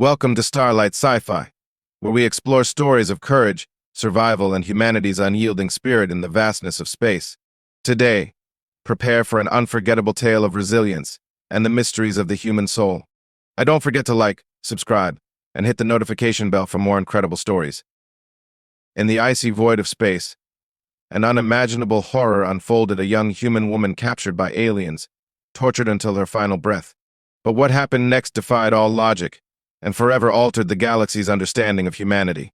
Welcome to Starlight Sci-Fi, where we explore stories of courage, survival, and humanity's unyielding spirit in the vastness of space. Today, prepare for an unforgettable tale of resilience and the mysteries of the human soul. And don't forget to like, subscribe, and hit the notification bell for more incredible stories. In the icy void of space, an unimaginable horror unfolded. A young human woman captured by aliens, tortured until her final breath. But what happened next defied all logic and forever altered the galaxy's understanding of humanity.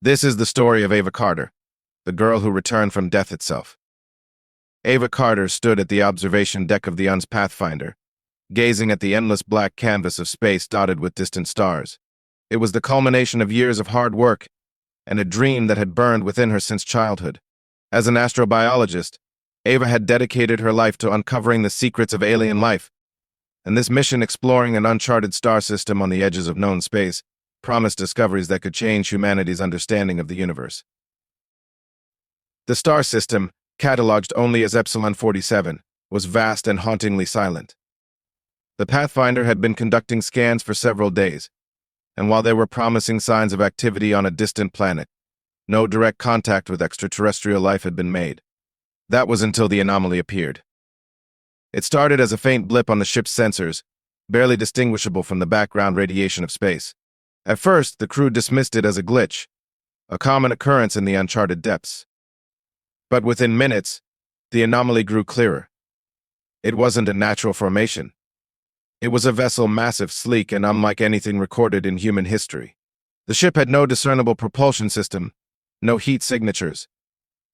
This is the story of Ava Carter, the girl who returned from death itself. Ava Carter stood at the observation deck of the UN's Pathfinder, gazing at the endless black canvas of space dotted with distant stars. It was the culmination of years of hard work and a dream that had burned within her since childhood. As an astrobiologist, Ava had dedicated her life to uncovering the secrets of alien life, and this mission, exploring an uncharted star system on the edges of known space, promised discoveries that could change humanity's understanding of the universe. The star system, cataloged only as Epsilon 47, was vast and hauntingly silent. The Pathfinder had been conducting scans for several days, and while there were promising signs of activity on a distant planet, no direct contact with extraterrestrial life had been made. That was until the anomaly appeared. It started as a faint blip on the ship's sensors, barely distinguishable from the background radiation of space. At first, the crew dismissed it as a glitch, a common occurrence in the uncharted depths. But within minutes, the anomaly grew clearer. It wasn't a natural formation. It was a vessel massive, sleek, and unlike anything recorded in human history. The ship had no discernible propulsion system, no heat signatures,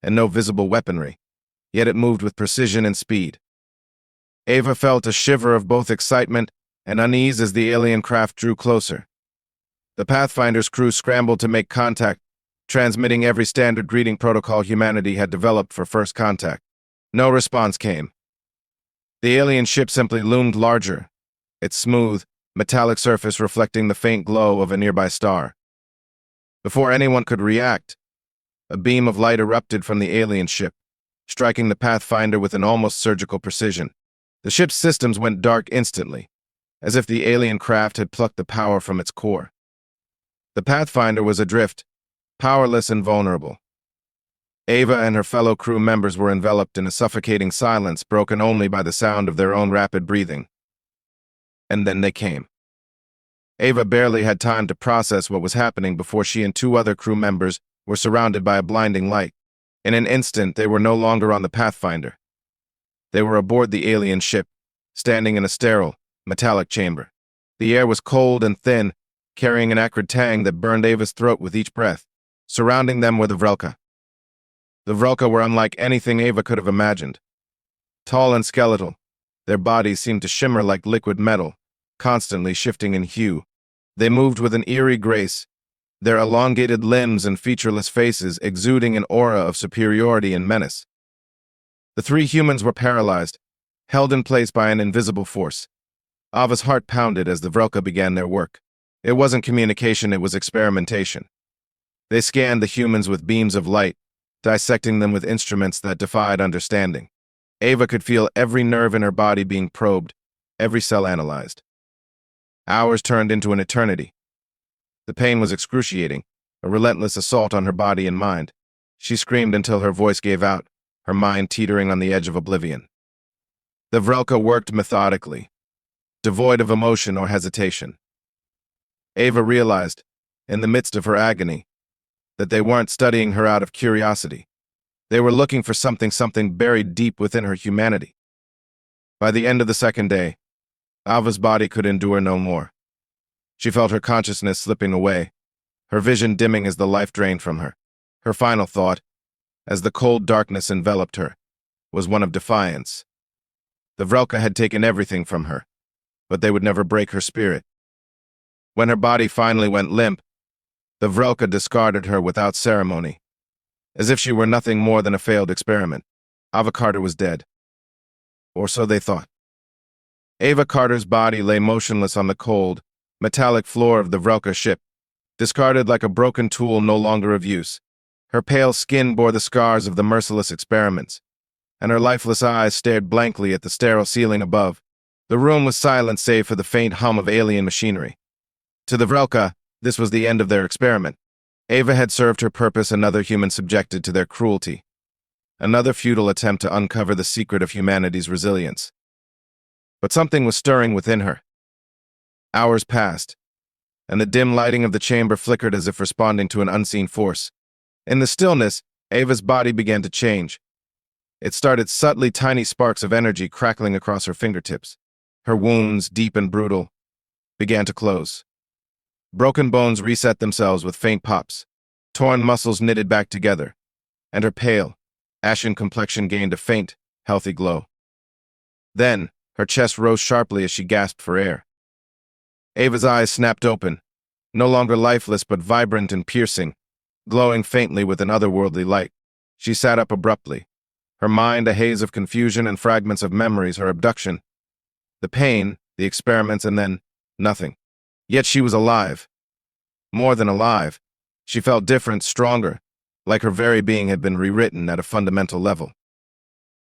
and no visible weaponry, yet it moved with precision and speed. Ava felt a shiver of both excitement and unease as the alien craft drew closer. The Pathfinder's crew scrambled to make contact, transmitting every standard greeting protocol humanity had developed for first contact. No response came. The alien ship simply loomed larger, its smooth, metallic surface reflecting the faint glow of a nearby star. Before anyone could react, a beam of light erupted from the alien ship, striking the Pathfinder with an almost surgical precision. The ship's systems went dark instantly, as if the alien craft had plucked the power from its core. The Pathfinder was adrift, powerless and vulnerable. Ava and her fellow crew members were enveloped in a suffocating silence broken only by the sound of their own rapid breathing. And then they came. Ava barely had time to process what was happening before she and two other crew members were surrounded by a blinding light. In an instant, they were no longer on the Pathfinder. They were aboard the alien ship, standing in a sterile, metallic chamber. The air was cold and thin, carrying an acrid tang that burned Ava's throat with each breath. Surrounding them were the Vrelka. The Vrelka were unlike anything Ava could have imagined. Tall and skeletal, their bodies seemed to shimmer like liquid metal, constantly shifting in hue. They moved with an eerie grace, their elongated limbs and featureless faces exuding an aura of superiority and menace. The three humans were paralyzed, held in place by an invisible force. Ava's heart pounded as the Vrelka began their work. It wasn't communication, it was experimentation. They scanned the humans with beams of light, dissecting them with instruments that defied understanding. Ava could feel every nerve in her body being probed, every cell analyzed. Hours turned into an eternity. The pain was excruciating, a relentless assault on her body and mind. She screamed until her voice gave out, her mind teetering on the edge of oblivion. The Vrelka worked methodically, devoid of emotion or hesitation. Ava realized, in the midst of her agony, that they weren't studying her out of curiosity. They were looking for something buried deep within her humanity. By the end of the second day, Ava's body could endure no more. She felt her consciousness slipping away, her vision dimming as the life drained from her. Her final thought, as the cold darkness enveloped her, was one of defiance. The Vrelka had taken everything from her, but they would never break her spirit. When her body finally went limp, the Vrelka discarded her without ceremony, as if she were nothing more than a failed experiment. Ava Carter was dead. Or so they thought. Ava Carter's body lay motionless on the cold, metallic floor of the Vrelka ship, discarded like a broken tool no longer of use. Her pale skin bore the scars of the merciless experiments, and her lifeless eyes stared blankly at the sterile ceiling above. The room was silent save for the faint hum of alien machinery. To the Vrelka, this was the end of their experiment. Ava had served her purpose, another human subjected to their cruelty. Another futile attempt to uncover the secret of humanity's resilience. But something was stirring within her. Hours passed, and the dim lighting of the chamber flickered as if responding to an unseen force. In the stillness, Ava's body began to change. It started subtly, tiny sparks of energy crackling across her fingertips. Her wounds, deep and brutal, began to close. Broken bones reset themselves with faint pops. Torn muscles knitted back together, and her pale, ashen complexion gained a faint, healthy glow. Then, her chest rose sharply as she gasped for air. Ava's eyes snapped open, no longer lifeless but vibrant and piercing, glowing faintly with an otherworldly light. She sat up abruptly, her mind a haze of confusion and fragments of memories, her abduction, the pain, the experiments, and then nothing. Yet she was alive. More than alive. She felt different, stronger, like her very being had been rewritten at a fundamental level.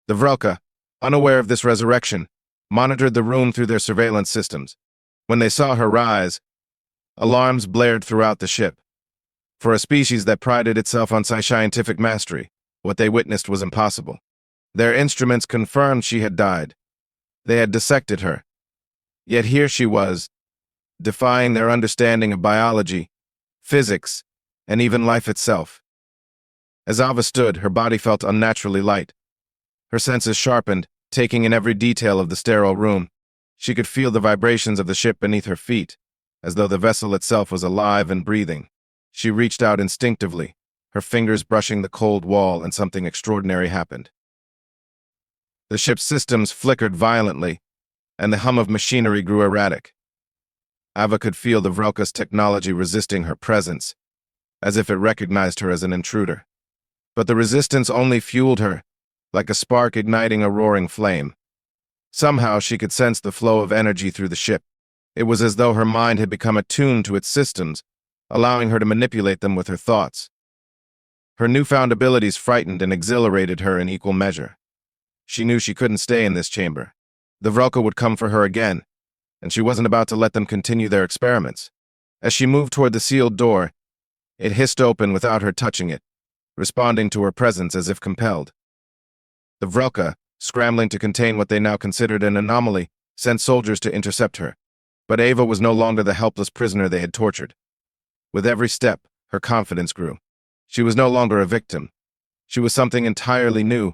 The Vrelka, unaware of this resurrection, monitored the room through their surveillance systems. When they saw her rise, alarms blared throughout the ship. For a species that prided itself on scientific mastery, what they witnessed was impossible. Their instruments confirmed she had died. They had dissected her. Yet here she was, defying their understanding of biology, physics, and even life itself. As Ava stood, her body felt unnaturally light. Her senses sharpened, taking in every detail of the sterile room. She could feel the vibrations of the ship beneath her feet, as though the vessel itself was alive and breathing. She reached out instinctively, her fingers brushing the cold wall, and something extraordinary happened. The ship's systems flickered violently, and the hum of machinery grew erratic. Ava could feel the Vrelka's technology resisting her presence, as if it recognized her as an intruder. But the resistance only fueled her, like a spark igniting a roaring flame. Somehow she could sense the flow of energy through the ship. It was as though her mind had become attuned to its systems, allowing her to manipulate them with her thoughts. Her newfound abilities frightened and exhilarated her in equal measure. She knew she couldn't stay in this chamber. The Vrelka would come for her again, and she wasn't about to let them continue their experiments. As she moved toward the sealed door, it hissed open without her touching it, responding to her presence as if compelled. The Vrelka, scrambling to contain what they now considered an anomaly, sent soldiers to intercept her. But Ava was no longer the helpless prisoner they had tortured. With every step, her confidence grew. She was no longer a victim. She was something entirely new,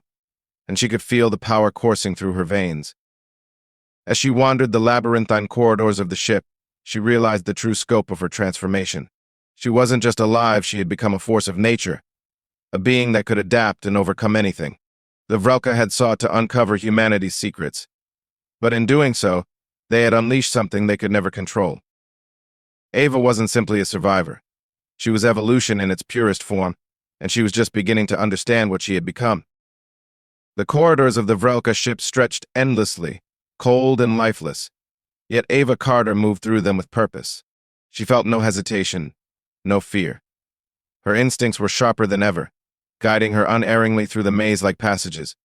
and she could feel the power coursing through her veins. As she wandered the labyrinthine corridors of the ship, she realized the true scope of her transformation. She wasn't just alive, she had become a force of nature, a being that could adapt and overcome anything. The Vrelka had sought to uncover humanity's secrets, but in doing so, they had unleashed something they could never control. Ava wasn't simply a survivor. She was evolution in its purest form, and she was just beginning to understand what she had become. The corridors of the Vrelka ship stretched endlessly, cold and lifeless, yet Ava Carter moved through them with purpose. She felt no hesitation, no fear. Her instincts were sharper than ever, guiding her unerringly through the maze-like passages.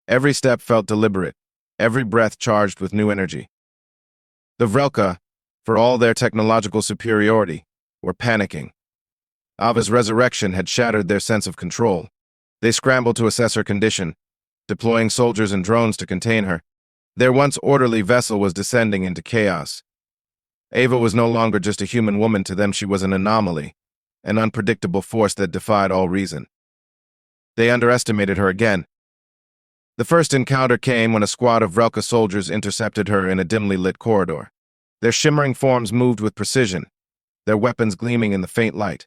Every step felt deliberate, every breath charged with new energy. The Vrelka, for all their technological superiority, were panicking. Ava's resurrection had shattered their sense of control. They scrambled to assess her condition, deploying soldiers and drones to contain her. Their once orderly vessel was descending into chaos. Ava was no longer just a human woman to them, she was an anomaly, an unpredictable force that defied all reason. They underestimated her again. The first encounter came when a squad of Vrelka soldiers intercepted her in a dimly lit corridor. Their shimmering forms moved with precision, their weapons gleaming in the faint light.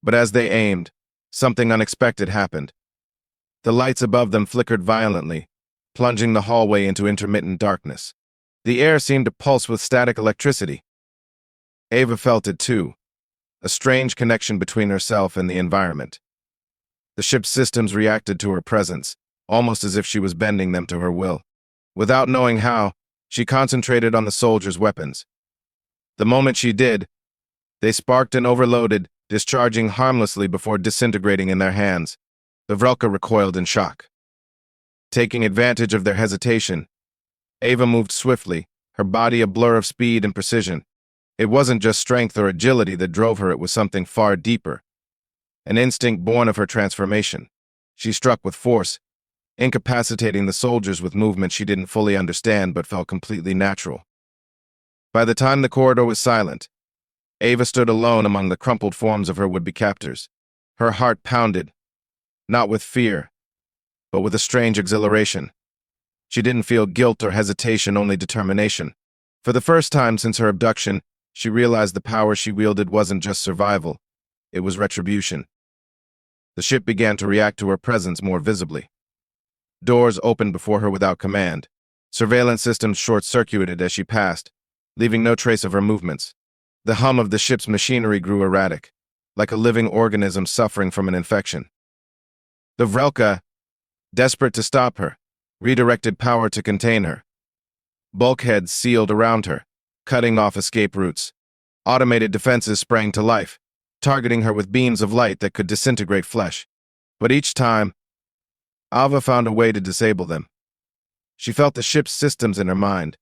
But as they aimed, something unexpected happened. The lights above them flickered violently, plunging the hallway into intermittent darkness. The air seemed to pulse with static electricity. Ava felt it too, a strange connection between herself and the environment. The ship's systems reacted to her presence, almost as if she was bending them to her will. Without knowing how, she concentrated on the soldiers' weapons. The moment she did, they sparked and overloaded, discharging harmlessly before disintegrating in their hands. The Vrelka recoiled in shock. Taking advantage of their hesitation, Ava moved swiftly, her body a blur of speed and precision. It wasn't just strength or agility that drove her, it was something far deeper, an instinct born of her transformation. She struck with force, incapacitating the soldiers with movement she didn't fully understand but felt completely natural. By the time the corridor was silent, Ava stood alone among the crumpled forms of her would-be captors. Her heart pounded, not with fear, but with a strange exhilaration. She didn't feel guilt or hesitation, only determination. For the first time since her abduction, she realized the power she wielded wasn't just survival, it was retribution. The ship began to react to her presence more visibly. Doors opened before her without command. Surveillance systems short-circuited as she passed, leaving no trace of her movements. The hum of the ship's machinery grew erratic, like a living organism suffering from an infection. The Vrelka, desperate to stop her, redirected power to contain her. Bulkheads sealed around her, cutting off escape routes. Automated defenses sprang to life, targeting her with beams of light that could disintegrate flesh. But each time, Ava found a way to disable them. She felt the ship's systems in her mind,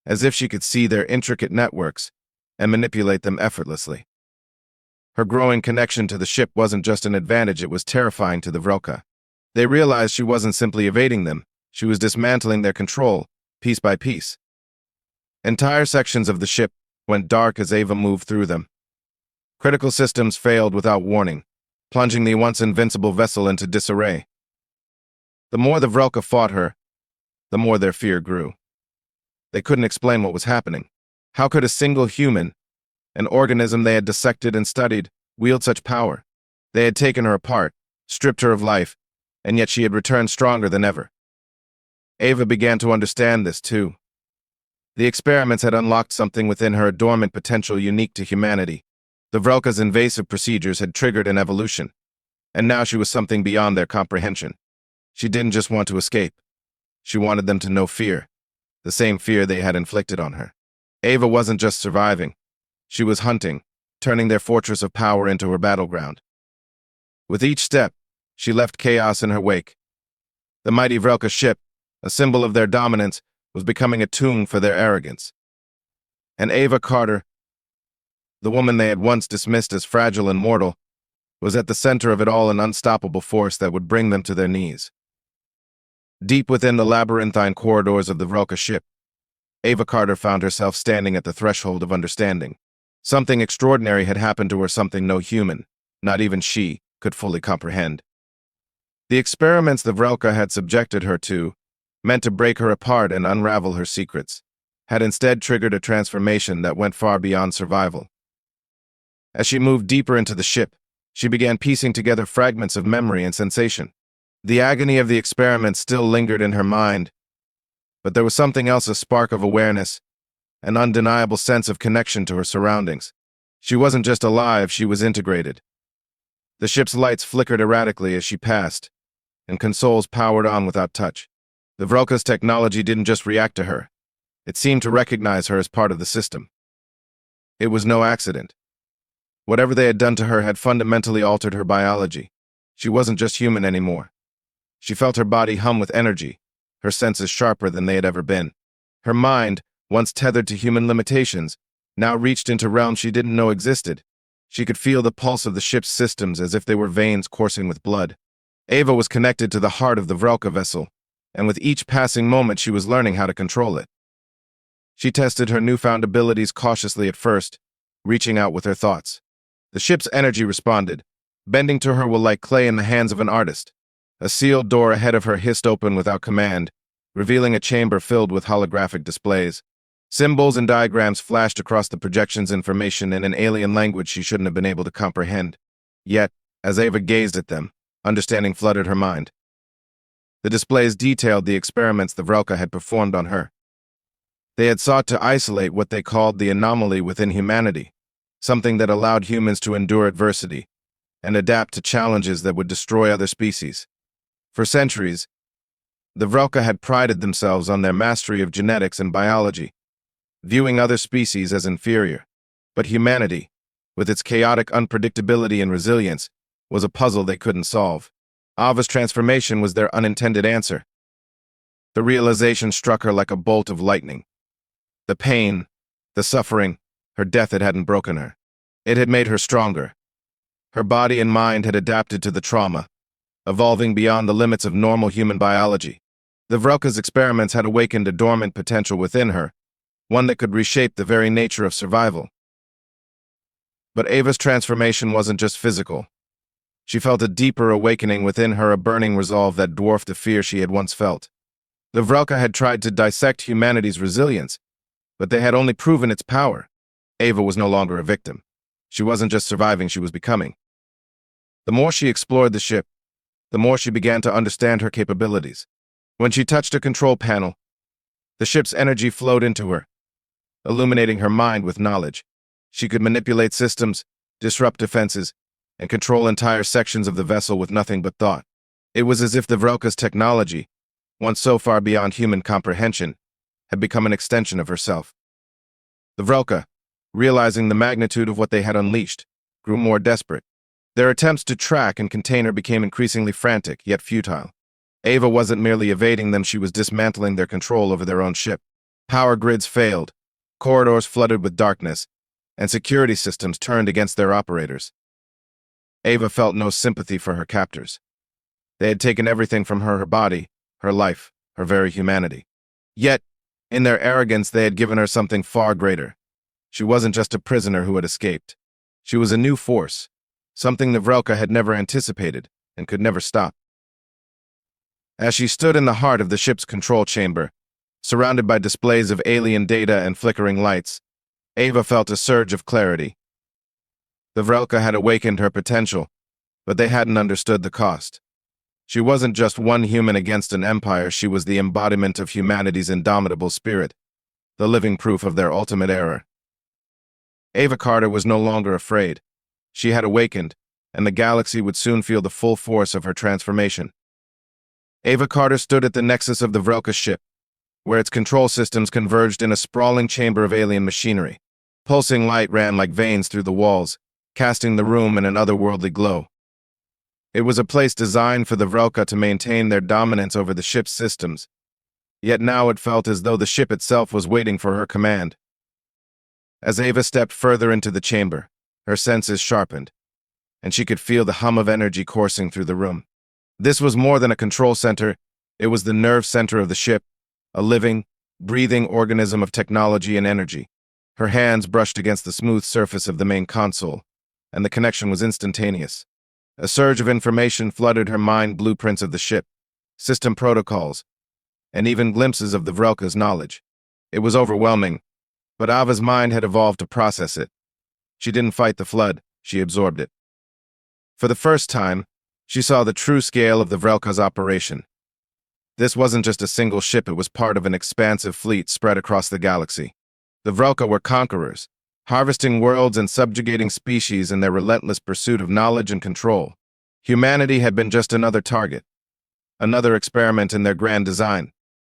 as if she could see their intricate networks and manipulate them effortlessly. Her growing connection to the ship wasn't just an advantage, it was terrifying to the Vrelka. They realized she wasn't simply evading them, she was dismantling their control, piece by piece. Entire sections of the ship went dark as Ava moved through them. Critical systems failed without warning, plunging the once invincible vessel into disarray. The more the Vrelka fought her, the more their fear grew. They couldn't explain what was happening. How could a single human, an organism they had dissected and studied, wield such power? They had taken her apart, stripped her of life, and yet she had returned stronger than ever. Ava began to understand this too. The experiments had unlocked something within her, a dormant potential unique to humanity. The Vrelka's invasive procedures had triggered an evolution, and now she was something beyond their comprehension. She didn't just want to escape. She wanted them to know fear, the same fear they had inflicted on her. Ava wasn't just surviving. She was hunting, turning their fortress of power into her battleground. With each step, she left chaos in her wake. The mighty Vrelka ship, a symbol of their dominance, was becoming a tomb for their arrogance. And Ava Carter, the woman they had once dismissed as fragile and mortal, was at the center of it all, an unstoppable force that would bring them to their knees. Deep within the labyrinthine corridors of the Vrelka ship, Ava Carter found herself standing at the threshold of understanding. Something extraordinary had happened to her, something no human, not even she, could fully comprehend. The experiments the Vrelka had subjected her to, meant to break her apart and unravel her secrets, had instead triggered a transformation that went far beyond survival. As she moved deeper into the ship, she began piecing together fragments of memory and sensation. The agony of the experiment still lingered in her mind, but there was something else, a spark of awareness, an undeniable sense of connection to her surroundings. She wasn't just alive, she was integrated. The ship's lights flickered erratically as she passed, and consoles powered on without touch. The Vrelka's technology didn't just react to her. It seemed to recognize her as part of the system. It was no accident. Whatever they had done to her had fundamentally altered her biology. She wasn't just human anymore. She felt her body hum with energy, her senses sharper than they had ever been. Her mind, once tethered to human limitations, now reached into realms she didn't know existed. She could feel the pulse of the ship's systems as if they were veins coursing with blood. Ava was connected to the heart of the Vrelka vessel, and with each passing moment she was learning how to control it. She tested her newfound abilities cautiously at first, reaching out with her thoughts. The ship's energy responded, bending to her will like clay in the hands of an artist. A sealed door ahead of her hissed open without command, revealing a chamber filled with holographic displays. Symbols and diagrams flashed across the projection's information in an alien language she shouldn't have been able to comprehend. Yet, as Ava gazed at them, understanding flooded her mind. The displays detailed the experiments the Vrelka had performed on her. They had sought to isolate what they called the anomaly within humanity, something that allowed humans to endure adversity and adapt to challenges that would destroy other species. For centuries, the Vrelka had prided themselves on their mastery of genetics and biology, viewing other species as inferior. But humanity, with its chaotic unpredictability and resilience, was a puzzle they couldn't solve. Ava's transformation was their unintended answer. The realization struck her like a bolt of lightning. The pain, the suffering, Her death hadn't broken her. It had made her stronger. Her body and mind had adapted to the trauma, evolving beyond the limits of normal human biology. The Vrelka's experiments had awakened a dormant potential within her, one that could reshape the very nature of survival. But Ava's transformation wasn't just physical. She felt a deeper awakening within her, a burning resolve that dwarfed the fear she had once felt. The Vrelka had tried to dissect humanity's resilience, but they had only proven its power. Ava was no longer a victim. She wasn't just surviving, she was becoming. The more she explored the ship, the more she began to understand her capabilities. When she touched a control panel, the ship's energy flowed into her, illuminating her mind with knowledge. She could manipulate systems, disrupt defenses, and control entire sections of the vessel with nothing but thought. It was as if the Vrelka's technology, once so far beyond human comprehension, had become an extension of herself. The Vrelka, realizing the magnitude of what they had unleashed, grew more desperate. Their attempts to track and contain her became increasingly frantic, yet futile. Ava wasn't merely evading them, she was dismantling their control over their own ship. Power grids failed, corridors flooded with darkness, and security systems turned against their operators. Ava felt no sympathy for her captors. They had taken everything from her body, her life, her very humanity. Yet, in their arrogance, they had given her something far greater. She wasn't just a prisoner who had escaped. She was a new force, something the Vrelka had never anticipated and could never stop. As she stood in the heart of the ship's control chamber, surrounded by displays of alien data and flickering lights, Ava felt a surge of clarity. The Vrelka had awakened her potential, but they hadn't understood the cost. She wasn't just one human against an empire, she was the embodiment of humanity's indomitable spirit, the living proof of their ultimate error. Ava Carter was no longer afraid. She had awakened, and the galaxy would soon feel the full force of her transformation. Ava Carter stood at the nexus of the Vrelka ship, where its control systems converged in a sprawling chamber of alien machinery. Pulsing light ran like veins through the walls, casting the room in an otherworldly glow. It was a place designed for the Vrelka to maintain their dominance over the ship's systems, yet now it felt as though the ship itself was waiting for her command. As Ava stepped further into the chamber, her senses sharpened, and she could feel the hum of energy coursing through the room. This was more than a control center, it was the nerve center of the ship, a living, breathing organism of technology and energy. Her hands brushed against the smooth surface of the main console, and the connection was instantaneous. A surge of information flooded her mind, blueprints of the ship, system protocols, and even glimpses of the Vrelka's knowledge. It was overwhelming, but Ava's mind had evolved to process it. She didn't fight the flood, she absorbed it. For the first time, she saw the true scale of the Vrelka's operation. This wasn't just a single ship, it was part of an expansive fleet spread across the galaxy. The Vrelka were conquerors, harvesting worlds and subjugating species in their relentless pursuit of knowledge and control. Humanity had been just another target, another experiment in their grand design.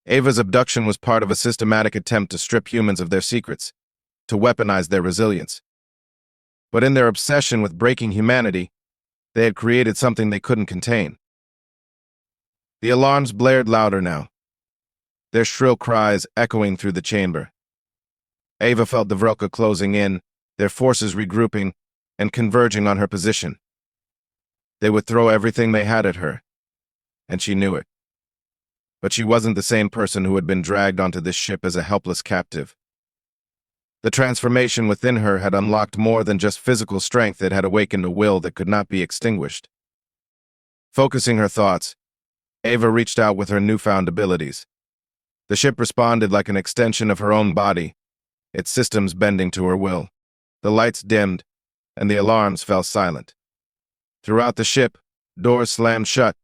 Ava's abduction was part of a systematic attempt to strip humans of their secrets, to weaponize their resilience. But in their obsession with breaking humanity, they had created something they couldn't contain. The alarms blared louder now, their shrill cries echoing through the chamber. Ava felt the Vrelka closing in, their forces regrouping and converging on her position. They would throw everything they had at her, and she knew it. But she wasn't the same person who had been dragged onto this ship as a helpless captive. The transformation within her had unlocked more than just physical strength, it had awakened a will that could not be extinguished. Focusing her thoughts, Ava reached out with her newfound abilities. The ship responded like an extension of her own body, its systems bending to her will. The lights dimmed, and the alarms fell silent. Throughout the ship, doors slammed shut,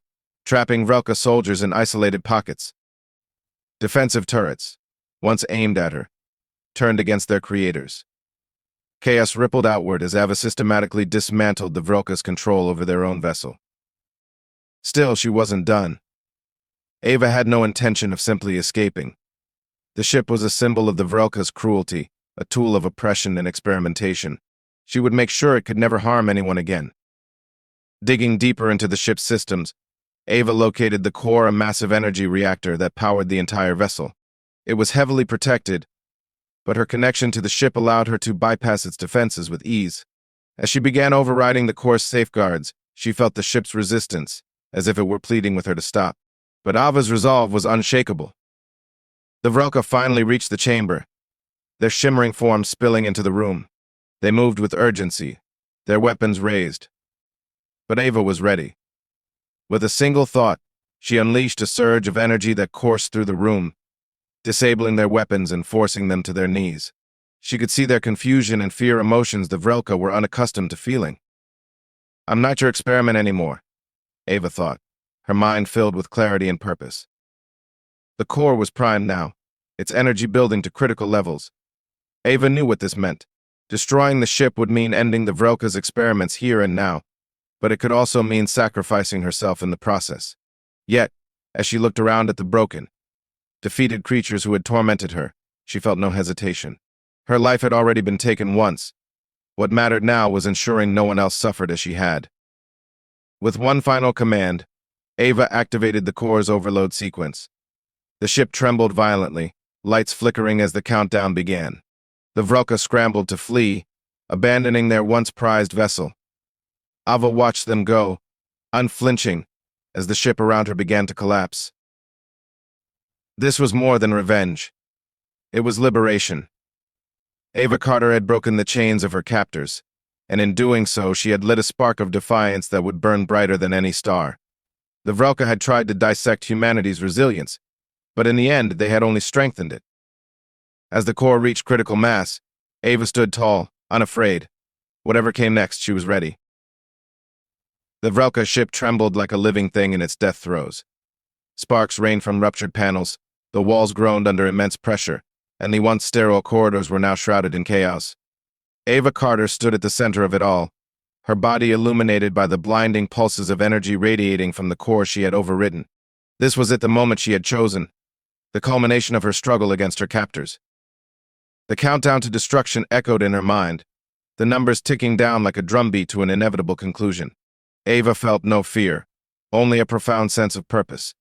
trapping Vrelka soldiers in isolated pockets. Defensive turrets, once aimed at her, turned against their creators. Chaos rippled outward as Ava systematically dismantled the Vrelka's control over their own vessel. Still, she wasn't done. Ava had no intention of simply escaping. The ship was a symbol of the Vrelka's cruelty, a tool of oppression and experimentation. She would make sure it could never harm anyone again. Digging deeper into the ship's systems, Ava located the core, a massive energy reactor that powered the entire vessel. It was heavily protected, but her connection to the ship allowed her to bypass its defenses with ease. As she began overriding the core's safeguards, she felt the ship's resistance, as if it were pleading with her to stop. But Ava's resolve was unshakable. The Vrelka finally reached the chamber, their shimmering forms spilling into the room. They moved with urgency, their weapons raised. But Ava was ready. With a single thought, she unleashed a surge of energy that coursed through the room, disabling their weapons and forcing them to their knees. She could see their confusion and fear emotions the Vrelka were unaccustomed to feeling. "I'm not your experiment anymore," Ava thought, her mind filled with clarity and purpose. The core was primed now, its energy building to critical levels. Ava knew what this meant. Destroying the ship would mean ending the Vrelka's experiments here and now, but it could also mean sacrificing herself in the process. Yet, as she looked around at the broken, defeated creatures who had tormented her, she felt no hesitation. Her life had already been taken once. What mattered now was ensuring no one else suffered as she had. With one final command, Ava activated the core's overload sequence. The ship trembled violently, lights flickering as the countdown began. The Vrelka scrambled to flee, abandoning their once prized vessel. Ava watched them go, unflinching, as the ship around her began to collapse. This was more than revenge. It was liberation. Ava Carter had broken the chains of her captors, and in doing so, she had lit a spark of defiance that would burn brighter than any star. The Vrelka had tried to dissect humanity's resilience, but in the end, they had only strengthened it. As the core reached critical mass, Ava stood tall, unafraid. Whatever came next, she was ready. The Vrelka ship trembled like a living thing in its death throes. Sparks rained from ruptured panels, the walls groaned under immense pressure, and the once sterile corridors were now shrouded in chaos. Ava Carter stood at the center of it all, her body illuminated by the blinding pulses of energy radiating from the core she had overridden. This was it, the moment she had chosen, the culmination of her struggle against her captors. The countdown to destruction echoed in her mind, the numbers ticking down like a drumbeat to an inevitable conclusion. Ava felt no fear, only a profound sense of purpose.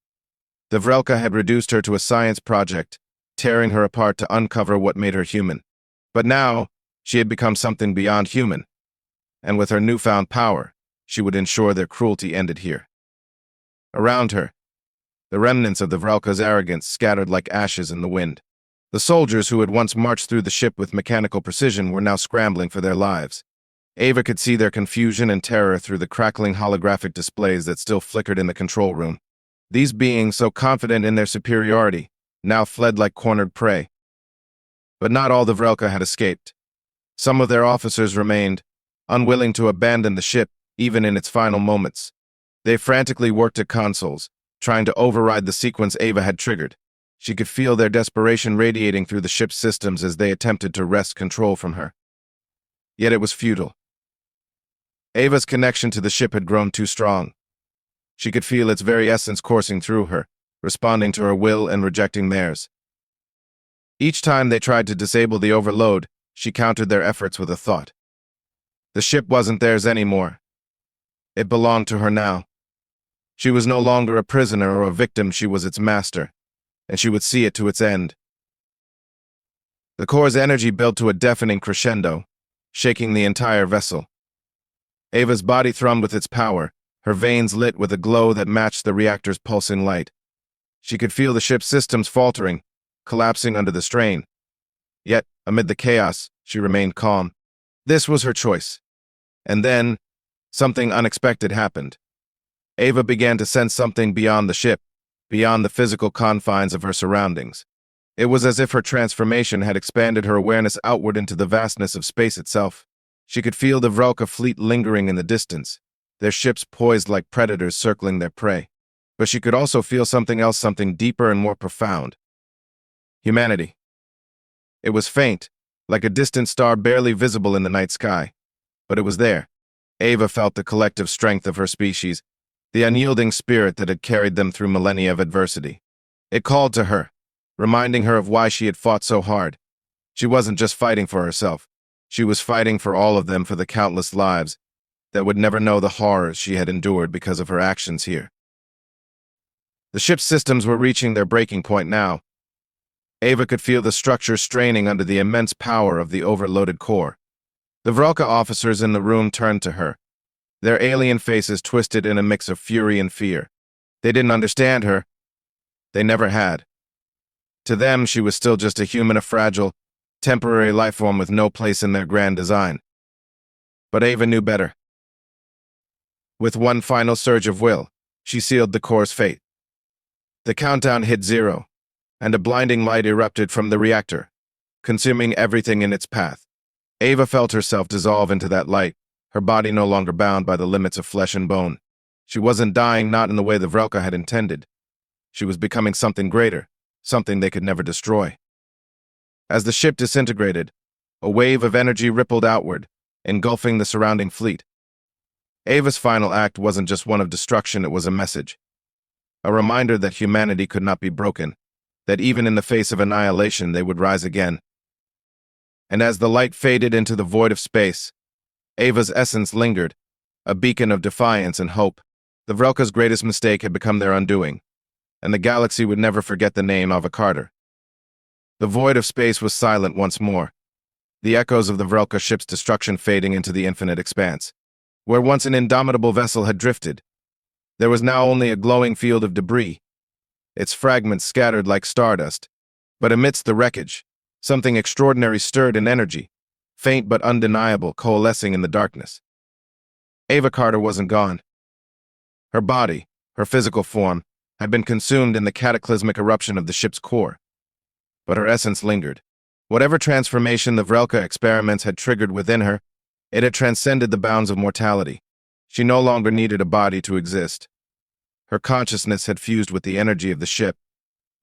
The Vrelka had reduced her to a science project, tearing her apart to uncover what made her human. But now, she had become something beyond human, and with her newfound power, she would ensure their cruelty ended here. Around her, the remnants of the Vrelka's arrogance scattered like ashes in the wind. The soldiers who had once marched through the ship with mechanical precision were now scrambling for their lives. Ava could see their confusion and terror through the crackling holographic displays that still flickered in the control room. These beings, so confident in their superiority, now fled like cornered prey. But not all the Vrelka had escaped. Some of their officers remained, unwilling to abandon the ship, even in its final moments. They frantically worked at consoles, trying to override the sequence Ava had triggered. She could feel their desperation radiating through the ship's systems as they attempted to wrest control from her. Yet it was futile. Ava's connection to the ship had grown too strong. She could feel its very essence coursing through her, responding to her will and rejecting theirs. Each time they tried to disable the overload, she countered their efforts with a thought. The ship wasn't theirs anymore. It belonged to her now. She was no longer a prisoner or a victim, she was its master, and she would see it to its end. The core's energy built to a deafening crescendo, shaking the entire vessel. Ava's body thrummed with its power, her veins lit with a glow that matched the reactor's pulsing light. She could feel the ship's systems faltering, collapsing under the strain. Yet, amid the chaos, she remained calm. This was her choice. And then, something unexpected happened. Ava began to sense something beyond the ship, beyond the physical confines of her surroundings. It was as if her transformation had expanded her awareness outward into the vastness of space itself. She could feel the Vrelka fleet lingering in the distance, their ships poised like predators circling their prey. But she could also feel something else, something deeper and more profound. Humanity. It was faint, like a distant star barely visible in the night sky. But it was there. Ava felt the collective strength of her species, the unyielding spirit that had carried them through millennia of adversity. It called to her, reminding her of why she had fought so hard. She wasn't just fighting for herself. She was fighting for all of them, for the countless lives that would never know the horrors she had endured because of her actions here. The ship's systems were reaching their breaking point now. Ava could feel the structure straining under the immense power of the overloaded core. The Vrelka officers in the room turned to her, their alien faces twisted in a mix of fury and fear. They didn't understand her. They never had. To them, she was still just a human, a fragile, temporary life form with no place in their grand design. But Ava knew better. With one final surge of will, she sealed the core's fate. The countdown hit 0, and a blinding light erupted from the reactor, consuming everything in its path. Ava felt herself dissolve into that light, her body no longer bound by the limits of flesh and bone. She wasn't dying, not in the way the Vrelka had intended. She was becoming something greater, something they could never destroy. As the ship disintegrated, a wave of energy rippled outward, engulfing the surrounding fleet. Ava's final act wasn't just one of destruction, it was a message. A reminder that humanity could not be broken, that even in the face of annihilation they would rise again. And as the light faded into the void of space, Ava's essence lingered, a beacon of defiance and hope. The Vrelka's greatest mistake had become their undoing, and the galaxy would never forget the name Ava Carter. The void of space was silent once more, the echoes of the Vrelka ship's destruction fading into the infinite expanse. Where once an indomitable vessel had drifted, there was now only a glowing field of debris, its fragments scattered like stardust. But amidst the wreckage, something extraordinary stirred in energy, faint but undeniable, coalescing in the darkness. Ava Carter wasn't gone. Her body, her physical form, had been consumed in the cataclysmic eruption of the ship's core. But her essence lingered. Whatever transformation the Vrelka experiments had triggered within her, it had transcended the bounds of mortality. She no longer needed a body to exist. Her consciousness had fused with the energy of the ship,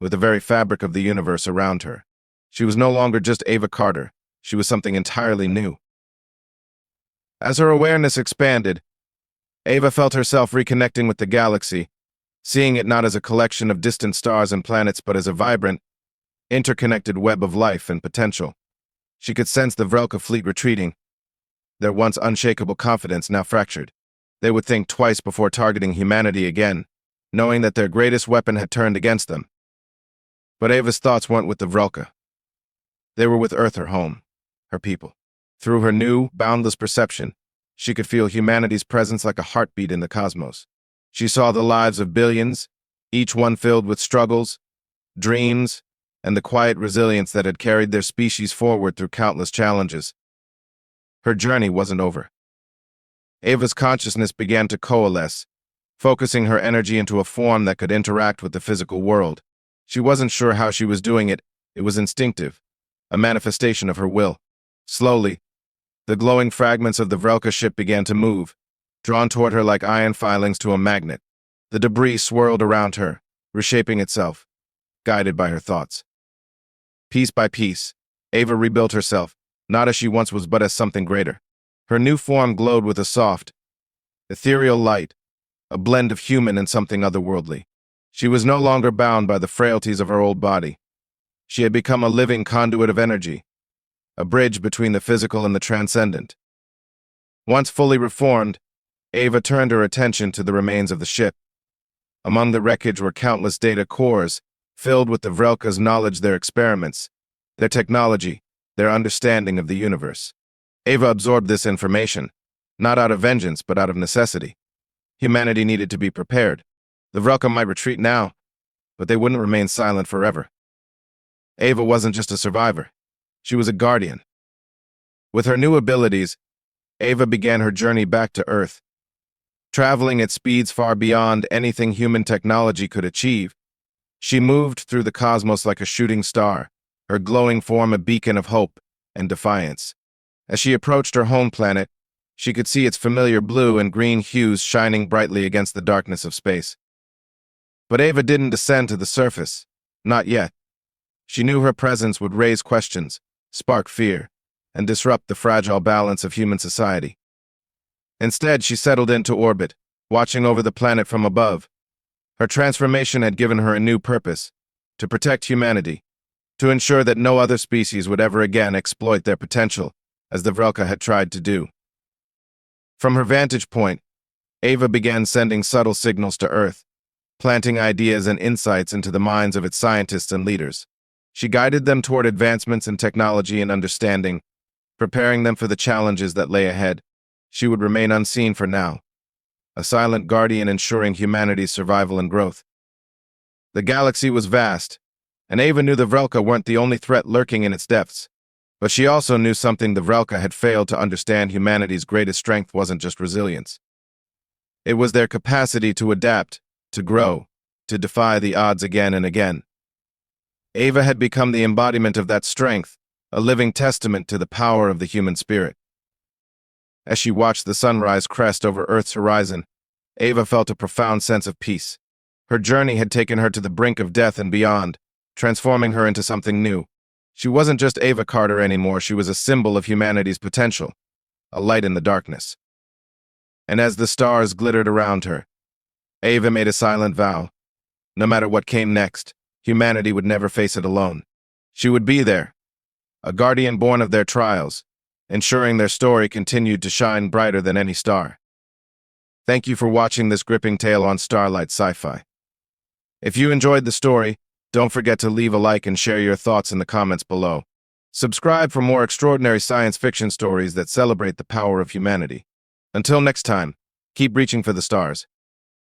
with the very fabric of the universe around her. She was no longer just Ava Carter. She was something entirely new. As her awareness expanded, Ava felt herself reconnecting with the galaxy, seeing it not as a collection of distant stars and planets, but as a vibrant, interconnected web of life and potential. She could sense the Vrelka fleet retreating, their once unshakable confidence now fractured. They would think twice before targeting humanity again, knowing that their greatest weapon had turned against them. But Ava's thoughts weren't with the Vrelka. They were with Earth, her home, her people. Through her new, boundless perception, she could feel humanity's presence like a heartbeat in the cosmos. She saw the lives of billions, each one filled with struggles, dreams, and the quiet resilience that had carried their species forward through countless challenges. Her journey wasn't over. Ava's consciousness began to coalesce, focusing her energy into a form that could interact with the physical world. She wasn't sure how she was doing it. It was instinctive, a manifestation of her will. Slowly, the glowing fragments of the Vrelka ship began to move, drawn toward her like iron filings to a magnet. The debris swirled around her, reshaping itself, guided by her thoughts. Piece by piece, Ava rebuilt herself, not as she once was but as something greater. Her new form glowed with a soft, ethereal light, a blend of human and something otherworldly. She was no longer bound by the frailties of her old body. She had become a living conduit of energy, a bridge between the physical and the transcendent. Once fully reformed, Ava turned her attention to the remains of the ship. Among the wreckage were countless data cores, filled with the Vrelka's knowledge, their experiments, their technology, their understanding of the universe. Ava absorbed this information, not out of vengeance, but out of necessity. Humanity needed to be prepared. The Vrelka might retreat now, but they wouldn't remain silent forever. Ava wasn't just a survivor. She was a guardian. With her new abilities, Ava began her journey back to Earth. Traveling at speeds far beyond anything human technology could achieve, she moved through the cosmos like a shooting star, her glowing form a beacon of hope and defiance. As she approached her home planet, she could see its familiar blue and green hues shining brightly against the darkness of space. But Ava didn't descend to the surface, not yet. She knew her presence would raise questions, spark fear, and disrupt the fragile balance of human society. Instead, she settled into orbit, watching over the planet from above. Her transformation had given her a new purpose: to protect humanity, to ensure that no other species would ever again exploit their potential, as the Vrelka had tried to do. From her vantage point, Ava began sending subtle signals to Earth, planting ideas and insights into the minds of its scientists and leaders. She guided them toward advancements in technology and understanding, preparing them for the challenges that lay ahead. She would remain unseen for now, a silent guardian ensuring humanity's survival and growth. The galaxy was vast, and Ava knew the Vrelka weren't the only threat lurking in its depths. But she also knew something: the Vrelka had failed to understand. Humanity's greatest strength wasn't just resilience. It was their capacity to adapt, to grow, to defy the odds again and again. Ava had become the embodiment of that strength, a living testament to the power of the human spirit. As she watched the sunrise crest over Earth's horizon, Ava felt a profound sense of peace. Her journey had taken her to the brink of death and beyond, transforming her into something new. She wasn't just Ava Carter anymore. She was a symbol of humanity's potential, a light in the darkness. And as the stars glittered around her, Ava made a silent vow. No matter what came next, humanity would never face it alone. She would be there, a guardian born of their trials, ensuring their story continued to shine brighter than any star. Thank you for watching this gripping tale on Starlight Sci-Fi. If you enjoyed the story, don't forget to leave a like and share your thoughts in the comments below. Subscribe for more extraordinary science fiction stories that celebrate the power of humanity. Until next time, keep reaching for the stars.